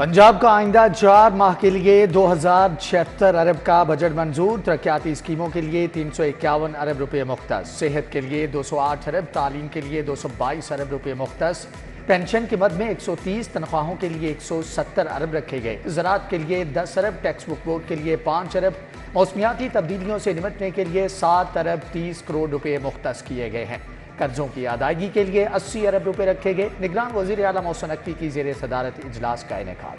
पंजाब का आइंदा 4 माह के लिए 2076 अरब का बजट मंजूर। तरक्याती स्कीमों के लिए 351 अरब रुपए मुख्तस, सेहत के लिए 208 अरब, तालीम के लिए 222 अरब रुपए मुख्तस, पेंशन के मद में 130, तनख्वाहों के लिए 170 अरब रखे गए, ज़राअत के लिए 10 अरब, टेक्स बुक बोर्ड के लिए 5 अरब, मौसमियाती तब्दीलियों से निपटने के लिए 7 अरब 30 करोड़ रुपए मुख्तस किए गए हैं। कर्जों की अदायगी के लिए 80 अरब रुपए रखे गए। निगरान वज़ीर आला मोहसिन नकवी की ज़ेर सदारत इजलास का इनेकाद।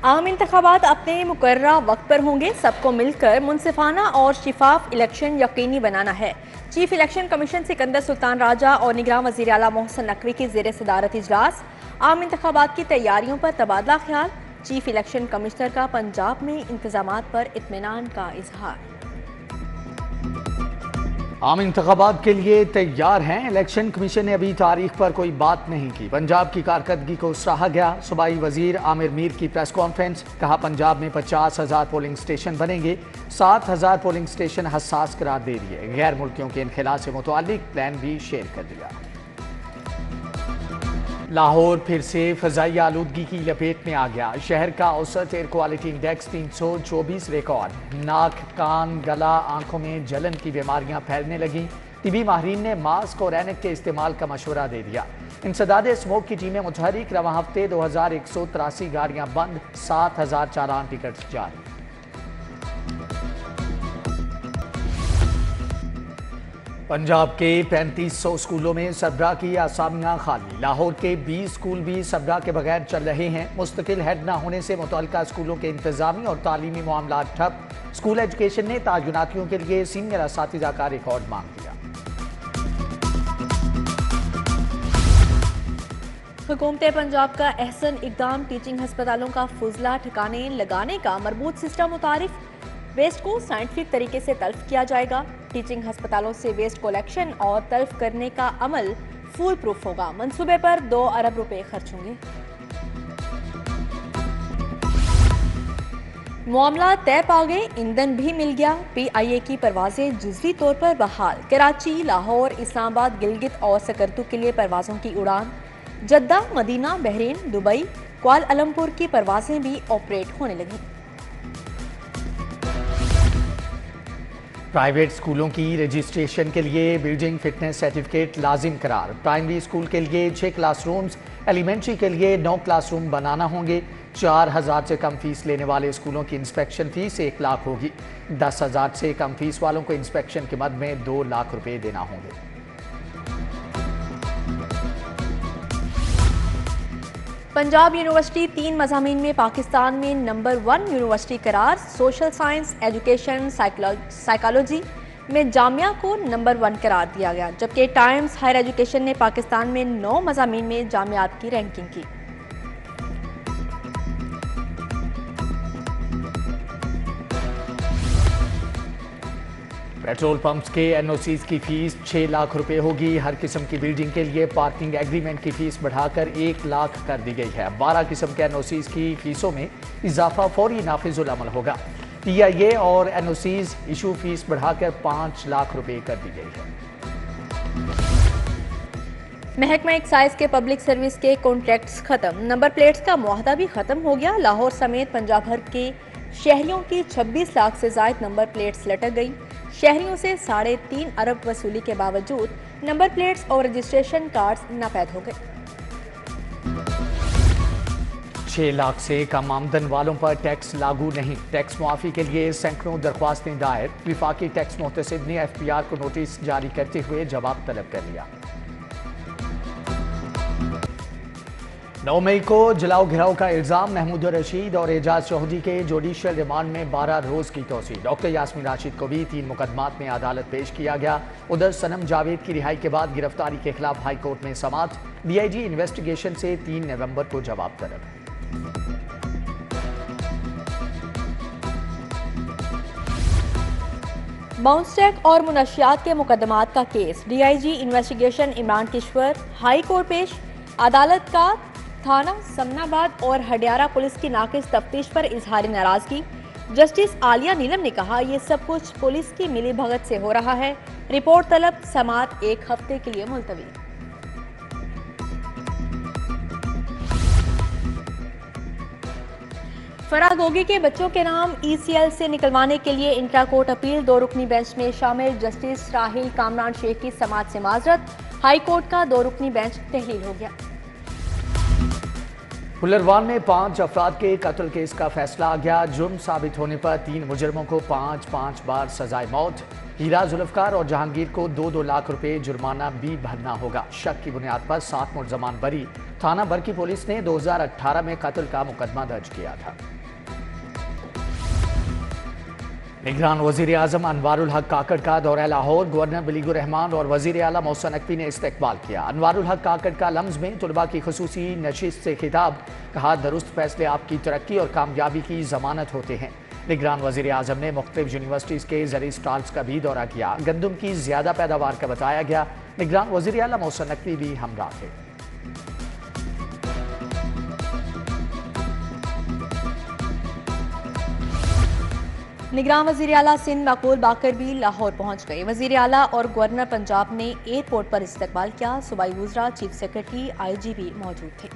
आम इंतखाबात अपने मुकर्ररा वक्त पर होंगे। सबको मिलकर मुनसिफाना और शिफाफ इलेक्शन यकीनी बनाना है। Chief election commission Sikandar Sultan Raja और निगरान वज़ीर आला मोहसिन नकवी की ज़ेर सदारत इजलास। आम इंतखाबात की तैयारियों पर तबादला ख्याल। चीफ इलेक्शन कमिश्नर का पंजाब में इंतजामात पर इत्मीनान का इजहार। आम इंतखाबात के लिए तैयार हैं। इलेक्शन कमीशन ने अभी तारीख पर कोई बात नहीं की। पंजाब की कारकर्दगी को सराहा गया। सूबाई वजीर आमिर मीर की प्रेस कॉन्फ्रेंस। कहा पंजाब में 50,000 पोलिंग स्टेशन बनेंगे। 7,000 पोलिंग स्टेशन हसास करार दे दिए। गैर मुल्कियों के इनखला से मुतालिक प्लान भी शेयर कर दिया। लाहौर फिर से फ़ज़ाई आलूदगी की लपेट में आ गया। शहर का औसत एयर क्वालिटी इंडेक्स 324 रिकॉर्ड। नाक, कान, गला, आंखों में जलन की बीमारियां फैलने लगी। तिबी माहिरीन ने मास्क और ऐनक के इस्तेमाल का मशवरा दे दिया। इंसदाद स्मोक की टीमें मुतहरिक। रवां हफ्ते 2183 गाड़ियां बंद, 7,000 चालान टिकट जारी। पंजाब के 3500 स्कूलों में सरबराह की आसामियां खाली। लाहौर के 20 स्कूल भी सरबराह के बगैर चल रहे हैं। मुस्तकिल हेड न होने से मुतल्लिका स्कूलों के इंतजामी और तालीमी मामला ठप। स्कूल एजुकेशन ने तायुनातियों के लिए सीनियर असातिज़ा का रिकॉर्ड मांग दिया। हुकूमत पंजाब का अहसन इकदाम। टीचिंग हस्पतालों का फुजला ठिकाने लगाने का मरबूत सिस्टम मुतारिफ। वेस्ट को साइंटिफिक तरीके से तल्फ किया जाएगा। टीचिंग हस्पतालों से वेस्ट कलेक्शन और तल्फ करने का अमल फूल प्रूफ होगा। मंसूबे पर 2 अरब रुपए खर्च होंगे। मामला तय पा गए। ईंधन भी मिल गया। PIA की परवाजें जुज़वी तौर पर बहाल। कराची, लाहौर, इस्लामाबाद, गिलगित और सकरतू के लिए परवाजों की उड़ान। Jeddah, Medina, Bahrain, Dubai, Kuala Lumpur की परवाजें भी ऑपरेट होने लगी। प्राइवेट स्कूलों की रजिस्ट्रेशन के लिए बिल्डिंग फिटनेस सर्टिफिकेट लाजिम करार। प्राइमरी स्कूल के लिए 6 क्लासरूम्स, एलिमेंट्री के लिए 9 क्लासरूम बनाना होंगे। 4,000 से कम फीस लेने वाले स्कूलों की इंस्पेक्शन फीस 1 लाख होगी। 10,000 से कम फीस वालों को इंस्पेक्शन के मद में 2 लाख रुपए देना होंगे। पंजाब यूनिवर्सिटी 3 मज़ामीन में पाकिस्तान में नंबर 1 यूनिवर्सिटी करार। सोशल साइंस, एजुकेशन, साइकोलॉजी में जामिया को नंबर 1 करार दिया गया, जबकि टाइम्स हायर एजुकेशन ने पाकिस्तान में 9 मज़ामीन में जामियात की रैंकिंग की। पेट्रोल पंप्स के NOCs की फीस 6 लाख रुपए होगी। हर किस्म की बिल्डिंग के लिए पार्किंग एग्रीमेंट की फीस बढ़ाकर 1 लाख कर दी गई है। 12 किस्म के NOCs की फीसों में इजाफा फौरी नाफिजुल अमल होगा। PIA और NOCs इशू फीस बढ़ाकर 5 लाख रुपए कर दी गई है। महकमा एक्साइज के पब्लिक सर्विस के कॉन्ट्रैक्ट्स खत्म। नंबर प्लेट्स का मुआहदा भी खत्म हो गया। लाहौर समेत पंजाब भर के शहरियों की 26 लाख से ज्यादा नंबर प्लेट्स लटक गई। शहरियों से 3.5 अरब वसूली के बावजूद नंबर प्लेट्स और रजिस्ट्रेशन कार्ड्स नापैद हो गए। 6 लाख से कम आमदन वालों पर टैक्स लागू नहीं। टैक्स मुआफी के लिए सैकड़ों दरख्वास्तें दायर। विफाकी टैक्स मुहतसिब ने FPR को नोटिस जारी करते हुए जवाब तलब कर लिया। 9 मई को जलाओ घिराव का इल्जाम। महमूद रशीद और एजाज चौधरी के जुडिशल रिमांड में 12 रोज की तोसी। डॉक्टर यास्मीन राशिद को भी 3 मुकदमात में अदालत पेश किया गया। उधर सनम जावेद की रिहाई के बाद गिरफ्तारी के खिलाफ हाई कोर्ट में समाअत। DIG इन्वेस्टिगेशन से 3 नवंबर को जवाब तलब। बाउंस चेक और मुनशियात के मुकदमात का केस। DIG investigation Imran Kishwar high court पेश। अदालत का थाना समनाबाद और हडियारा पुलिस की नाकिस तफ्तीश पर इजहार नाराजगी। जस्टिस आलिया नीलम ने कहा, ये सब कुछ पुलिस की मिली भगत से हो रहा है। रिपोर्ट तलब। समाअत 1 हफ्ते के लिए मुलतवी। फरागोगी के बच्चों के नाम ECL से निकलवाने के लिए इंट्रा कोर्ट अपील। 2 रुकनी बेंच में शामिल जस्टिस राहिल कामरान शेख की समाअत से माजरत। हाई कोर्ट का 2 रुकनी बेंच तहलील हो गया। फुलरवान में 5 अफराद के कत्ल केस का फैसला आ गया। जुर्म साबित होने पर 3 मुजरमों को 5-5 बार सजाए मौत। हीरा जुल्फकार और जहांगीर को 2-2 लाख रुपए जुर्माना भी भरना होगा। शक की बुनियाद पर 7 मुलजमान बरी। थाना बरकी पुलिस ने 2018 में कत्ल का मुकदमा दर्ज किया था। निगरान वजीर आजम अनवारुल हक काकड़ का दौरा लाहौर। गवर्नर बलीगुर रहमान और वजीर आला मोहसिन नकवी ने इस्तकबाल किया। अनवारुल हक काकड़ का लम्ज में तुलबा की खुसूसी नशिस्त से खिताब। कहा, दुरुस्त फैसले आपकी तरक्की और कामयाबी की जमानत होते हैं। निगरान वजीर आजम ने मुख्तलिफ यूनिवर्सिटीज़ के ज़री स्टॉल्स का भी दौरा किया। गंदम की ज्यादा पैदावार का बताया गया। निगरान वजीर आला मोहसिन नकवी भी हमरा थे। निगरान वजीर आला सिंध मकबूल बाकर भी लाहौर पहुंच गए। वजीर आला और गवर्नर पंजाब ने एयरपोर्ट पर इस्तकबाल किया। सूबाई वज़रा, चीफ सेक्रेटरी, IG भी मौजूद थे।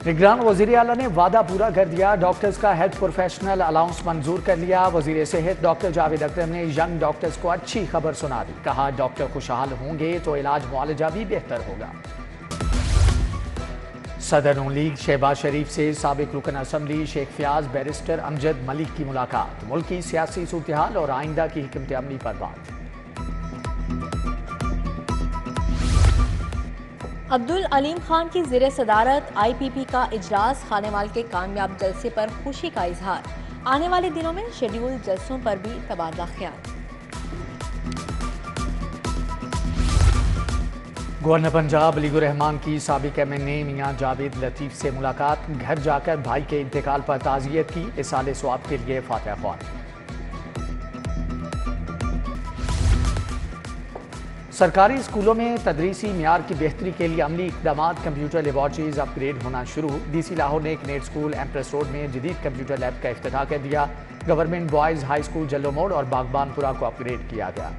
निगरान वजीर आला ने वादा पूरा कर दिया। डॉक्टर्स का हेल्थ प्रोफेशनल अलाउंस मंजूर कर लिया। वजीर सेहत डॉक्टर जावेद अकरम ने यंग डॉक्टर्स को अच्छी खबर सुना दी। कहा, डॉक्टर खुशहाल होंगे तो इलाज मुआलजा भी बेहतर होगा। सदर नून लीग शहबाज शरीफ से साबिक रुकन असम्बली शेख फयाज बैरिस्टर अमजद मलिक की मुलाकात। मुल्क की सियासी सूरत-ए-हाल और आइंदा की हिकमत अमली पर बात। अब्दुल अलीम खान की ज़ेर सदारत IPP का इजलास। खानेवाल के कामयाब जलसे पर खुशी का इजहार। आने वाले दिनों में शेड्यूल जलसों पर भी तबादला ख्याल। गवर्नर पंजाब बलीगुर रहमान की साबिक MNA मियां जावेद लतीफ से मुलाकात। घर जाकर भाई के इंतकाल पर ताज़ियत की। इसाले स्वाब के लिए फातिहा ख्वान। सरकारी स्कूलों में तदरीसी मियार की बेहतरी के लिए अमली इकदाम। कंप्यूटर लेबॉर्ट्रीज अपग्रेड होना शुरू। DC लाहौर ने एक नेट स्कूल एम्प्रेस रोड में जदीद कंप्यूटर लैब का इफ्तिताह कर दिया। गवर्नमेंट बॉयज़ हाई स्कूल जल्लो मोड़ और बागबानपुरा को अपग्रेड किया गया।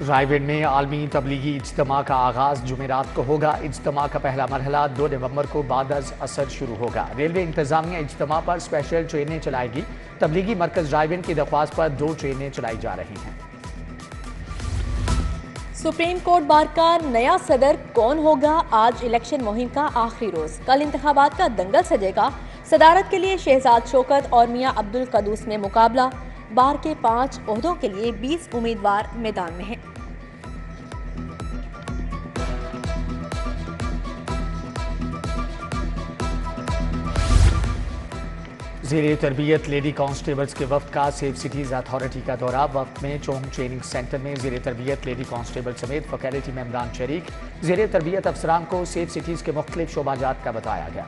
रायविंड में आलमी तबलीगी इज्तिमा का आगाज जुमेरात को होगा। इज्तिमा का पहला मरहला 2 नवंबर को बाद असर शुरू होगा। रेलवे इंतजामिया इज्तिमा पर स्पेशल ट्रेनें चलाएगी। तबलीगी मरकज रायविंड की दरख्वास्त पर 2 ट्रेनें चलाई जा रही हैं। सुप्रीम कोर्ट बार का नया सदर कौन होगा? आज इलेक्शन मुहिम का आखिरी रोज। कल इंतखाबात का दंगल सजेगा। सदारत के लिए शहजाद शौकत और मियां अब्दुल कदूस में मुकाबला। बार के 5 ओहदों के लिए 20 उम्मीदवार मैदान में हैं। ज़ेरे तरबियत लेडी कांस्टेबल्स के वफ्द का सेफ सिटीज़ अथॉरिटी का दौरा। वफ्द में चौंग ट्रेनिंग सेंटर में ज़ेरे तरबियत लेडी कांस्टेबल समेत फैकल्टी मेंबरान शरीक। ज़ेरे तरबियत अफसरान को सेफ सिटीज़ के मुख्तलिफ शोबाजात का बताया गया।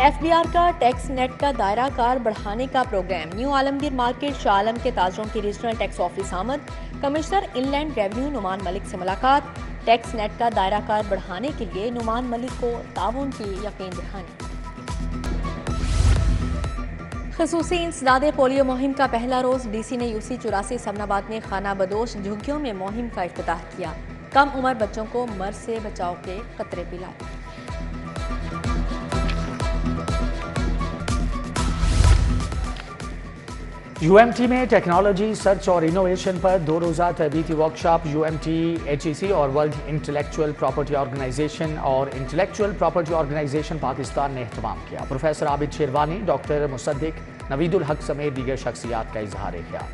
FBR का टैक्स नेट का दायरा कार बढ़ाने का program. New Alamgir market Shah Alam के ताजरों की रीजनल टैक्स ऑफिस आमद। Commissioner inland revenue Numan Malik से मुलाकात। टैक्स नेट का दायरा कार बढ़ाने के लिए नुमान मलिक को ताउन की यकीन दहानी। खसूसी इंसदादे पोलियो मुहिम का पहला रोज। DC ने UC 84 समनाबाद में खाना बदोश झुग्गियों में मुहिम का इफ्तिताह किया। कम उम्र बच्चों को मर्ज से बचाव के कतरे पिलाए। UMT में टेक्नोलॉजी सर्च और इनोवेशन पर 2 रोज़ा तरबीती वर्कशॉप। UMT HEC और वर्ल्ड इंटेलेक्चुअल प्रॉपर्टी ऑर्गेनाइजेशन और इंटेलेक्चुअल प्रॉपर्टी ऑर्गेनाइजेशन पाकिस्तान ने एहतमाम किया। प्रोफेसर आबिद शेरवानी, डॉक्टर मुसद्दिक, नवीदुल हक समेत दीगर शख्सियात का इजहार ख्याल।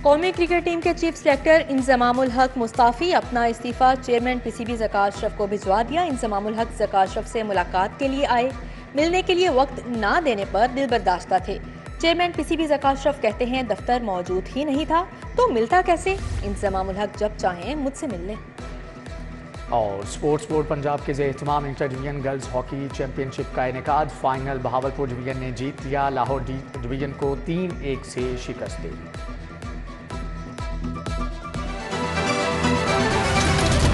कौमी क्रिकेट टीम के चीफ सेलेक्टर इंजमामुल हक मुस्ताफी। अपना इस्तीफा चेयरमैन PCB ज़का अशरफ को भिजवा दिया। इंजमामुल हक ज़का अशरफ से मुलाकात के लिए आए। मिलने के लिए वक्त ना देने पर दिल बर्दाश्ता थे। चेयरमैन PCB ज़का अशरफ कहते हैं दफ्तर मौजूद ही नहीं था तो मिलता कैसे? इंजमामुल हक जब चाहें मुझसे मिल लें। और स्पोर्ट्स बोर्ड पंजाब के ज़ेर-ए-इत्माम inter division girls hockey championship का इनेकाद। फाइनल बहावलपुर डिवीजन ने जीत लिया। लाहौर डिवीजन को 3-1 से शिकस्त दी।